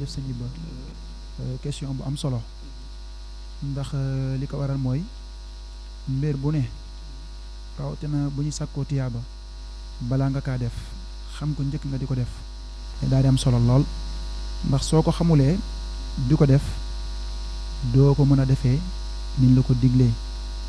jërëjëf sëñ Iba question bu am solo ndax li ko waral mooy mbir bu ne rawatina bu ñu sàkkoo tiyaaba balaa nga kaa def xam ko njëkk nga di ko def te daal di am solo lool ndax soo ko xamulee di ko def doo ko mën a defee niñ la ko diglee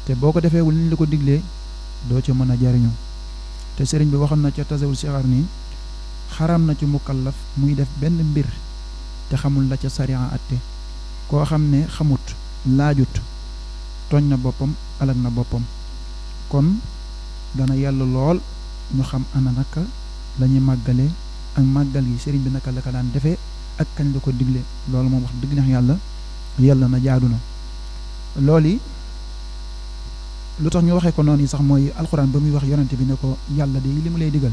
te boo ko defeewul niñ la ko diglee doo ci mën a jariñu te sëriñ bi waxoon na ca tasawul sixaar nii xaram na ci mukallaf muy def benn mbir te xamul la ca sariya atte koo xam ne xamut laajut tooñ na boppam alag na boppam kon dana yàlla lool ñu xam ana naka la ñuy màggalee ak màggal gi sëriñ bi naka la ko daan defee ak kañ la ko digle loolu moom wax dëgg neex yàlla na jaadu na loolu yi lu tax ñu waxee ko noonu yi sax mooy alxuraan ba muy wax yonante bi ne ko yàlla de li mu lay digal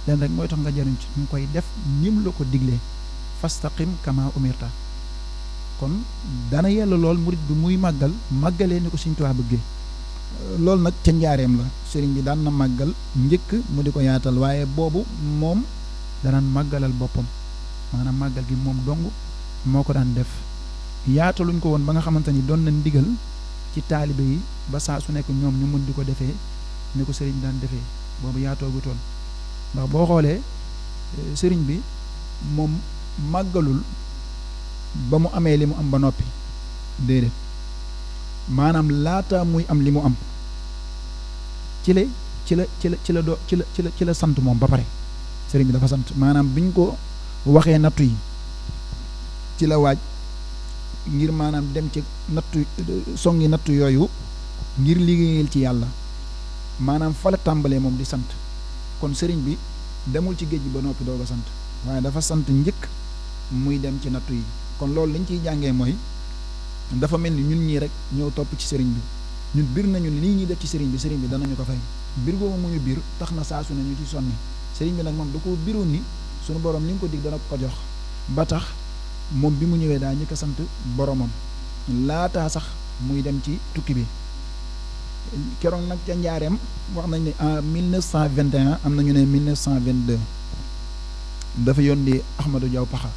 leen rek mooy tax nga jariñ ci ñu koy def nim la ko diglee fastaqim kama umirta kon dana yàlla lool murit bi muy màggalee ni ko Sëriñ Tuubaa bëggee loolu nag ca njaareem la sëriñ bi daan na màggal njëkk mu di ko yaatal waaye boobu moom danaan màggalal boppam maanaam màggal gi moom dong moo ko daan def yaataluñ ko woon ba nga xamante ni doon na ndigal ci taalibe yi ba saa su nekk ñoom ñu mën di ko defee ni ko sëriñ daan defee boobu yaatoogutoon ndax boo xoolee sëriñ bi moom màggalul ba mu amee li mu am ba noppi déedéet maanaam laata muy am li mu am ci la sant moom ba pare sëriñ bi dafa sant maanaam biñ ko waxee nattu yi ci la waaj ngir maanaam dem ci nattu songi nattu yooyu ngir liggéeyal ci yàlla maanaam fa la tàmbalee moom di sant kon sëriñ bi demul ci géej gi ba noppi doog a sant waaye dafa sant njëkk muy dem ci nattu yi kon loolu liñ ciy jàngee mooy dafa mel ni ñun ñii rek ñëw topp ci sëriñ bi ñun bir nañu lii ñuy def ci sëriñ bi danañu ko fay bir boobu mu ñu biir tax na saa su ne ñu ci sonni sëriñ bi nag moom da ko biroon ni suñu borom li nga ko dig dana ko jox ba tax moom bi mu ñëwee daa ñëkk a sant boromam laataa sax muy dem ci tukki bi keroog nag ca njaareem wax nañ ne en 1921 am na ñu ne 1922 dafa yónni Ahmadou Diaw Paxa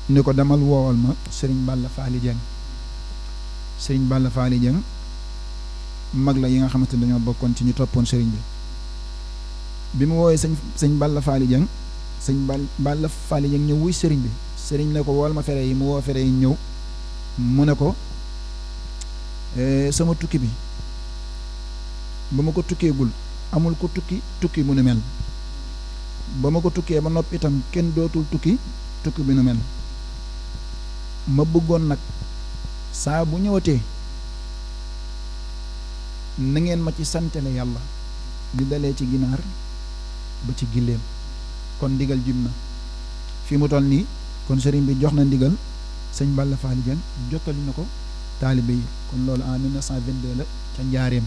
ni ko demal woowal ma Serigne Balla Faali Dieng Serigne Balla Faali Dieng mag la yi nga xamante ne dañoo bokkoon ci ñu toppoon Serigne bi mu woowee sëñ Balla Faali Dieng Balla Faali Dieng ñëw wuy Serigne bi Serigne ne ko wool ma fere yi mu woo fere yi ñëw mu ne ko sama tukki bi ba ma ko tukkeegul amul ko tukki mu nu mel ba ma ko tukkee ba noppi itam kenn dootul tukki bi nu mel ma bëggoon nag saa bu ñëwatee na ngeen ma ci santale yàlla di dalee ci ginaar ba ci gilleem kon ndigal jim na fi mu toll nii kon sëriñ bi jox na ndigal sëñ Balla Faali Dieng jottali na ko taalibe yi kon loolu en 1922 la ca njaareem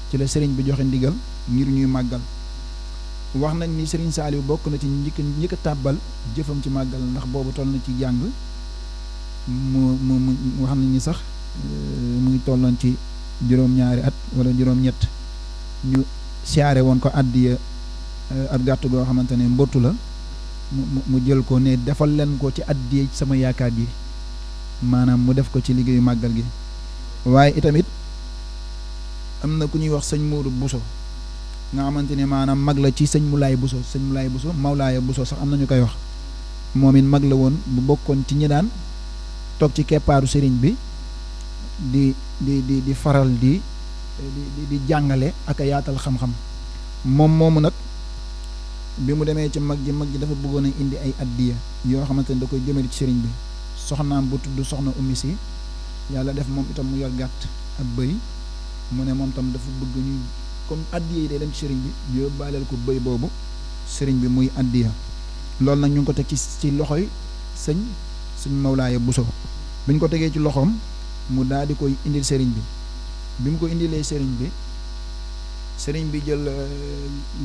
ci la sëriñ bi joxe ndigal ngir ñuy màggal wax nañ ni sëriñ Saaliw bokk na ci njëkk a tàbbal jëfam ci màggal ndax boobu toll na ci jàng mu wax nañ ni sax mu ngi tolloon ci juróom-ñaari at wala juróom-ñett ñu siyaare woon ko àddiya ab gàtt goo xamante ne mbottu la mu jël ko ne defal leen ko ci àddiya sama yaakaar gi maanaam mu def ko ci liggéeyu màggal gi waaye itamit am na ku ñuy wax sëñ Moodu Buso nga xamante ne maanaam mag la ci sëñ Mulaay Buso Mawlaaya Buso sax am na ñu koy wax moom it mag la woon bu bokkoon ci ñi daan toog ci keppaaru sëriñ bi di faral di jàngale ak a yaatal xam-xam moom moomu nag bi mu demee ci mag ji dafa bëggoon a indi ay addiya yoo xamante ne da koy jëmale ci sëriñ bi soxnaam bu tudd soxna Ummi Si yàlla def moom itam mu yor gàtt ak bëy mu ne moom tam dafa bëgg ñu comme addiya yi day dem ci sëriñ bi yóbbaaleel ko bëy boobu sëriñ bi muy addiya loolu nag ñu ngi ko teg ci loxoy sëñ Mawlaaya Buso bi ñu ko tegee ci loxoom mu daal di koy indil sëriñ bi mu ko indilee sëriñ bi jël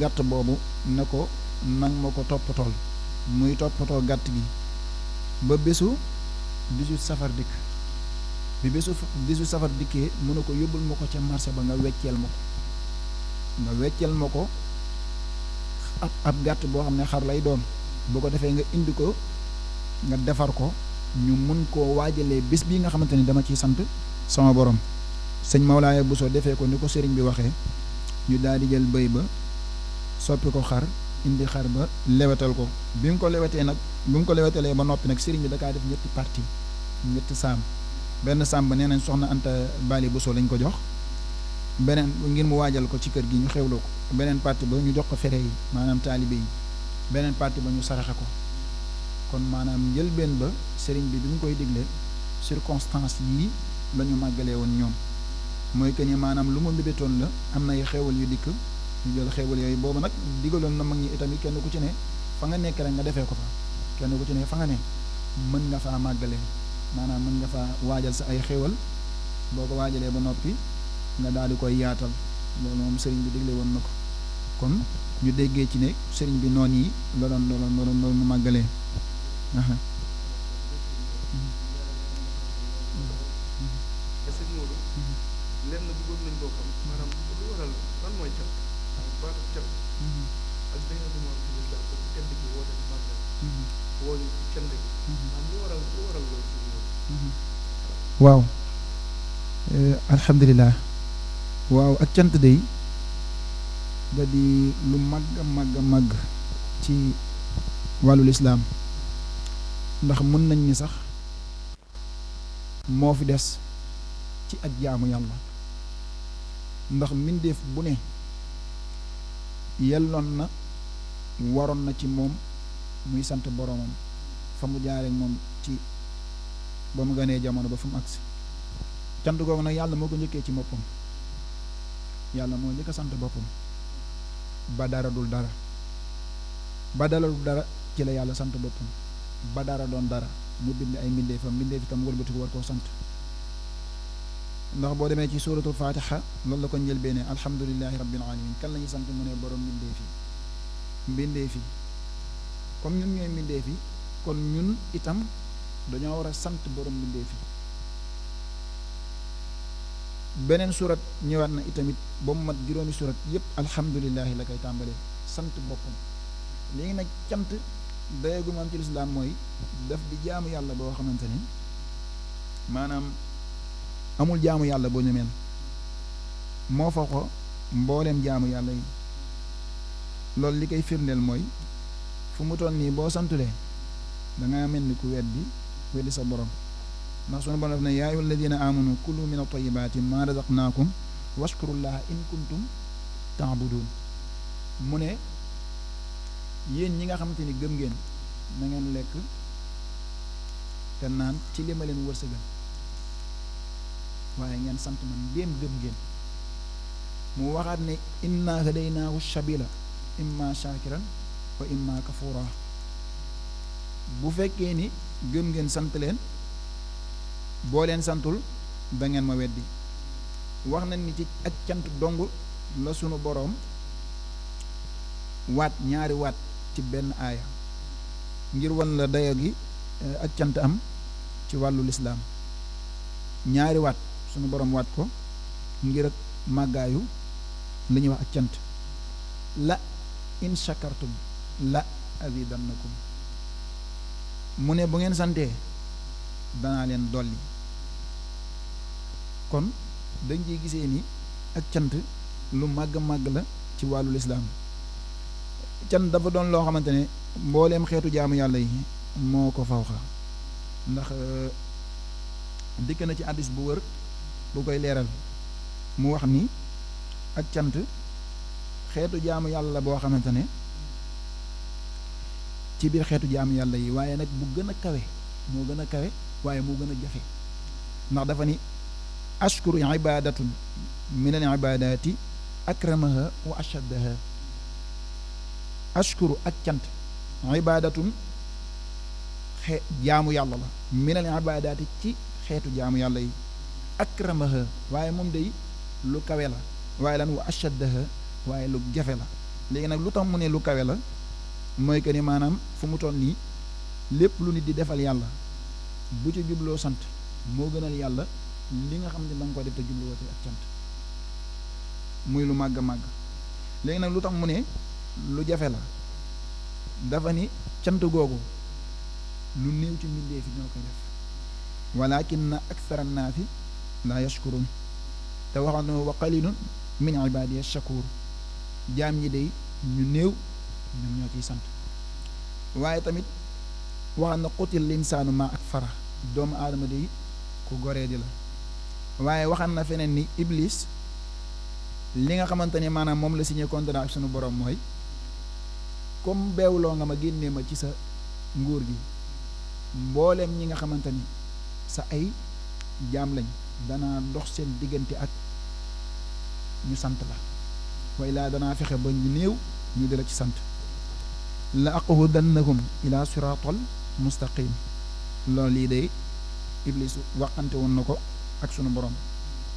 gàtt boobu ne ko nang ma ko toppatool muy toppatoo gàtt gi ba bésu 18 safar dikk bi bésu 18 safar dikkee mu ne ko yóbbul ma ko ca marché ba nga wecceel ma ko ab gàtt boo xam ne xar lay doon boo ko defee nga indi ko nga defar ko ñu mun koo waajalee bés bii nga xamante ni dama ciy sant sama borom. sëñ Mawlaaya Bousso defee ko ni ko sëriñ bi waxee ñu daal di jël bëy ba soppi ko xar indi xar ba lewetal ko bi mu ko lewetee nag bi mu ko lewetalee ba noppi nag sëriñ bi da kaa def ñetti parti ñetti saam benn saam ba nee nañ soxna Anta Bali Bousso lañ ko jox beneen ngir mu waajal ko ci kër gi ñu xewloo ko beneen parti ba ñu jox ko fere yi maanaam taalibe yi beneen parti ba ñu saraxe ko kon maanaam njëlbeen ba sëriñ bi mu koy digle circonstance yii la ñu màggalee woon ñoom mooy que ni maanaam lu ma mbébétoon la am na ay xewal yu dikk ñu jël xewal yooyu boobu nag digaloon na mag ñi itamit kenn ku ci ne fa nga nekk rek nga defee ko fa kenn ku ci ne fa nga ne mën nga faa màggalee maanaam mën nga faa waajal sa ay xewal boo ko waajalee ba noppi nga daal di koy yaatal loolu moom sëriñ bi digle woon na ko kon ñu déggee ci ne sëriñ bi noonu yi la doon màggalee. lenn bëggoon nañ koo xam maanaam lu waral lan mooy cat baatu cat ak dañoo di moom ci lislaam ko tedd gi woote ci màggal woo ñu ci cant gi maanaam lu waral loolu ci loolu. waaw alhamdulilah. waaw ak cant day da di lu màgg ci wàllu lislaam ndax mën nañ ni sax moo fi des ci ak jaamu yàlla ndax mbindeef bu ne yelloon na waroon na ci moom muy sant boroomam fa mu jaaree moom ci ba mu ganee jamono ba fu mu agsi cant googu nag yàlla moo ko njëkkee ci boppam yàlla moo njëkk a sant boppam ba dara dul dara ba dara dul dara ci la yàlla sant boppam ba dara doon dara mu bind ay mbindeefam mbindeef itam wëlbatiku war koo sant ndax boo demee ci suuratul fatiha loolu la ko njëlbéene alhamdulillahi rabbil alamin kan la ñuy sant mu ne borom mbindeef yi comme ñun ñooy mbindeef yi kon ñun itam dañoo war a sant borom mbindeef yi beneen surat ñëwaat na itamit ba mu mat juróomi surat yépp alhamdulillahi la koy tàmbalee sant boppam léegi nag cant dayeegu am ci lislaam mooy daf di jaamu yàlla boo xamante ni maanaam amul jaamu yàlla boo ñemeel moo fa ko mbooleem jaamu yàlla yi loolu li koy firndeel mooy fu mu toll nii boo santulee danga mel ni ku weddi sa borom ndax sunu borom def ne yaa ayyuhal ladina amanu kulu min at-tayyibati ma razaqnakum washkurullaha in kuntum ta'budun mu ne yéen ñi nga xamante ni gëm ngeen na ngeen lekk te naan ci li ma leen wërsëgal waaye ngeen sant man ndéem gëm ngeen mu waxaat ne inna hadaynaahu sabila imma shakiran wa imma kafura bu fekkee ni gëm ngeen sant leen boo leen santul da ngeen ma weddi wax nañ ni ci ak cant dong la sunu boroom waat ñaari waat ci benn aaya ngir wan la dayo gi ak cant am ci wàllu lislaam ñaari waat sunu boroom waat ko ngir ak màggaayu li ñuy wax ak cant la in shakartum la azidannakum mu ne bu ngeen santee danaa leen dolli kon dañ ciy gisee ni ak cant lu màgg la ci wàllu lislaam cant dafa doon loo xamante ne mbooleem xeetu jaamu yàlla yi moo ko fawxa ndax dikk na ci hadiis bu wër bu koy leeral mu wax ni ak cant xeetu jaamu yàlla boo xamante ne ci biir xeetu jaamu yàlla yi waaye nag bu gën a kawe moo gën a kawe waaye moo gën a jafe ndax dafa ni ashkuru ibadatun min al ibadati akramaha wa ashaddaha ashkuru ak cant ibadatun jaamu yàlla la min al ibadati ci xeetu jaamu yàlla yi akramaha waaye moom day lu kawe la waaye lan wa ashaddaha waaye lu jafe la léegi nag lu tax mu ne lu kawe la mooy que ni maanaam fu mu toll nii lépp lu nit di defal yàlla bu ci jubloo sant moo gënal yàlla li nga xam ne da nga ko def te jubloo ci ak cant muy lu màgg léegi nag lu tax mu ne lu jafe la dafa ni cant googu lu néew ci mbindeef yi ñoo koy def walakinna akthara annaasi laa yashkurun te waxoon na wa qalilun min ibadiya shakur jaam ñi day ñu néew ñoom ñoo ciy sant waaye tamit waxoon na qutil linsaanu ma akfara doomu aadama day ku goree di la waaye waxan na feneen ni iblis li nga xamante ni maanaam moom la signé contrat ak sunu borom mooy comme beewloo nga ma génnee ma ci sa nguur gi mbooleem ñi nga xamante ni sa ay jaam lañ danaa dox seen diggante ak ñu sant la way laa danaa fexe ba ñu néew ñu di la ci sant la aqudannahum ila siratal mustaqim loolu lii day iblis waxante woon na ko ak sunu borom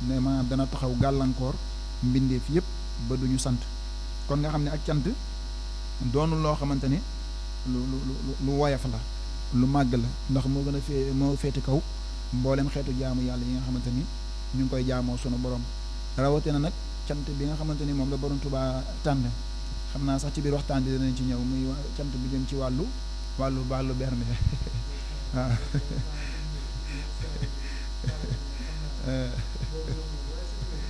ne maanaam dana taxaw gàllankoor mbindeef yépp ba duñu sant kon nga xam ne ak cant doonul loo xamante ni lu woyof la lu màgg la ndax moo gën a moo féeti kaw mboolem xeetu jaamu yàlla yi nga xamante ni ñu ngi koy jaamoo sunu borom rawatina nag cant bi nga xamante ni moom la borom Tuubaa tànn xam naa sax ci biir waxtaan bi dinañ ci ñëw muy cant bi jëm ci wàllu bernde waaw